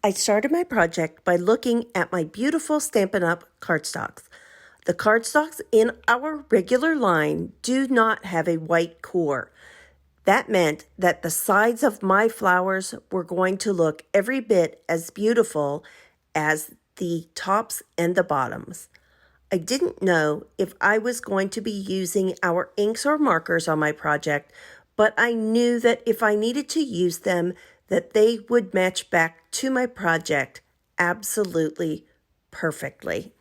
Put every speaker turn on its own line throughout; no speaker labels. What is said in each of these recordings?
I started my project by looking at my beautiful Stampin' Up cardstocks. The cardstocks in our regular line do not have a white core. That meant that the sides of my flowers were going to look every bit as beautiful as the tops and the bottoms. I didn't know if I was going to be using our inks or markers on my project, but I knew that if I needed to use them, that they would match back to my project absolutely perfectly.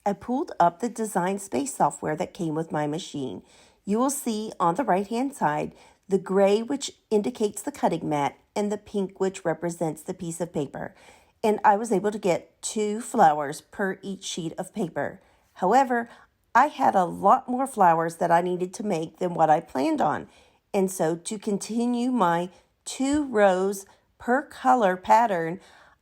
I pulled up the Design Space software that came with my machine. You will see on the right-hand side the gray, which indicates the cutting mat, and the pink, which represents the piece of paper. And I was able to get 2 flowers per each sheet of paper. However, I had a lot more flowers that I needed to make than what I planned on. And so to continue my 2 rows per color pattern,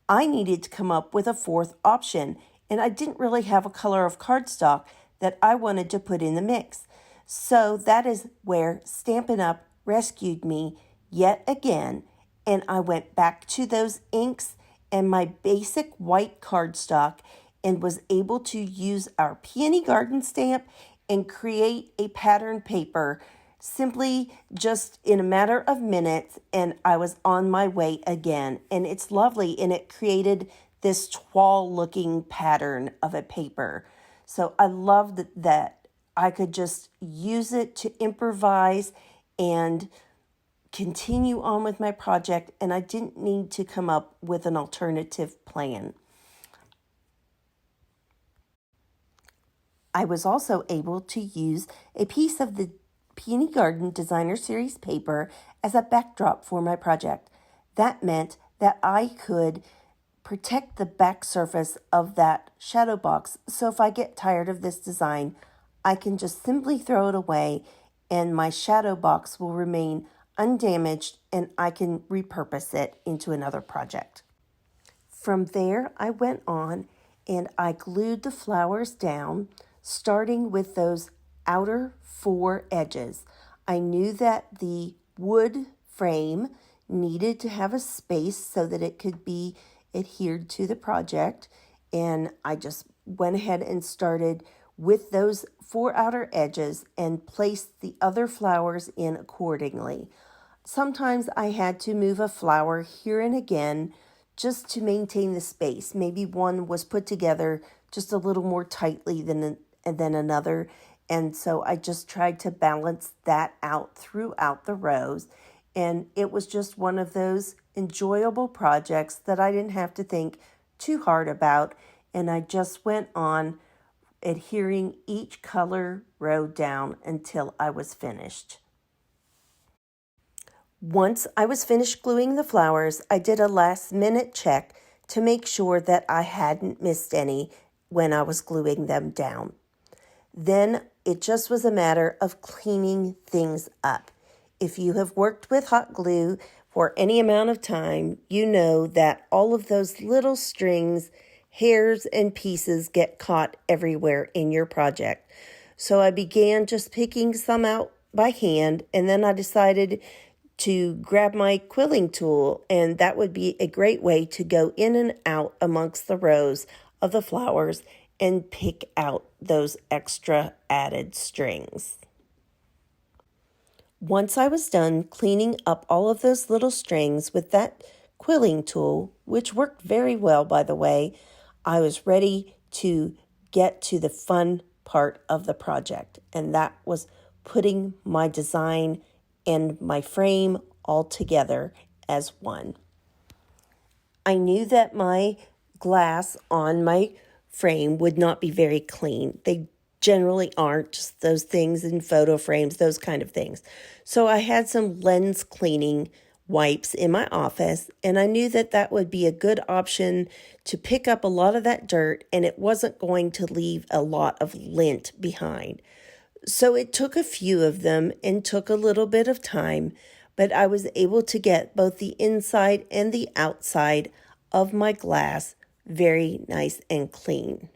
I needed to come up with a 4th option. And I didn't really have a color of cardstock that I wanted to put in the mix. So that is where Stampin' Up rescued me yet again. And I went back to those inks and my basic white cardstock and was able to use our Peony Garden stamp and create a pattern paper simply just in a matter of minutes, and I was on my way again. And it's lovely, and it created this toile looking pattern of a paper. So I loved that I could just use it to improvise and continue on with my project, and I didn't need to come up with an alternative plan. I was also able to use a piece of the Peony Garden Designer Series paper as a backdrop for my project. That meant that I could protect the back surface of that shadow box, so if I get tired of this design, I can just simply throw it away and my shadow box will remain undamaged and I can repurpose it into another project. From there, I went on and I glued the flowers down, starting with those outer 4 edges. I knew that the wood frame needed to have a space so that it could be adhered to the project, and I just went ahead and started with those 4 outer edges and placed the other flowers in accordingly. Sometimes I had to move a flower here and again just to maintain the space. Maybe one was put together just a little more tightly than another, and so I just tried to balance that out throughout the rows. And it was just one of those enjoyable projects that I didn't have to think too hard about. And I just went on adhering each color row down until I was finished. Once I was finished gluing the flowers, I did a last-minute check to make sure that I hadn't missed any when I was gluing them down. Then it just was a matter of cleaning things up. If you have worked with hot glue for any amount of time, you know that all of those little strings, hairs, and pieces get caught everywhere in your project. So I began just picking some out by hand, and then I decided to grab my quilling tool, and that would be a great way to go in and out amongst the rows of the flowers and pick out those extra added strings. Once I was done cleaning up all of those little strings with that quilling tool, which worked very well, by the way, I was ready to get to the fun part of the project, and that was putting my design and my frame all together as one. I knew that my glass on my frame would not be very clean. They generally aren't, just those things in photo frames, those kind of things. So I had some lens cleaning wipes in my office, and I knew that that would be a good option to pick up a lot of that dirt, and it wasn't going to leave a lot of lint behind. So it took a few of them and took a little bit of time, but I was able to get both the inside and the outside of my glass very nice and clean.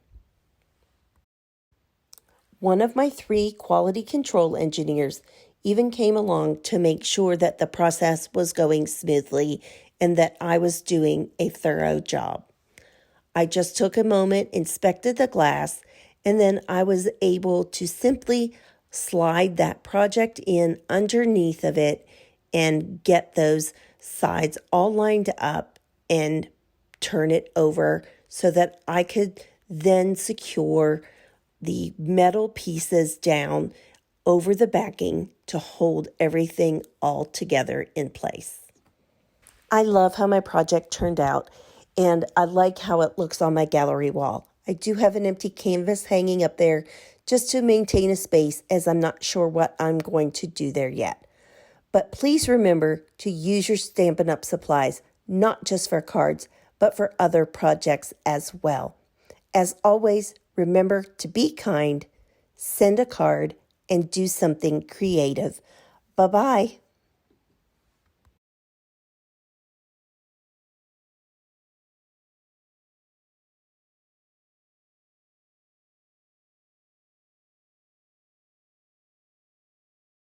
One of my 3 quality control engineers even came along to make sure that the process was going smoothly and that I was doing a thorough job. I just took a moment, inspected the glass, and then I was able to simply slide that project in underneath of it and get those sides all lined up and turn it over so that I could then secure the metal pieces down over the backing to hold everything all together in place. I love how my project turned out, and I like how it looks on my gallery wall. I do have an empty canvas hanging up there just to maintain a space, as I'm not sure what I'm going to do there yet. But please remember to use your Stampin' Up! Supplies, not just for cards, but for other projects as well. As always, remember to be kind, send a card, and do something creative. Bye-bye.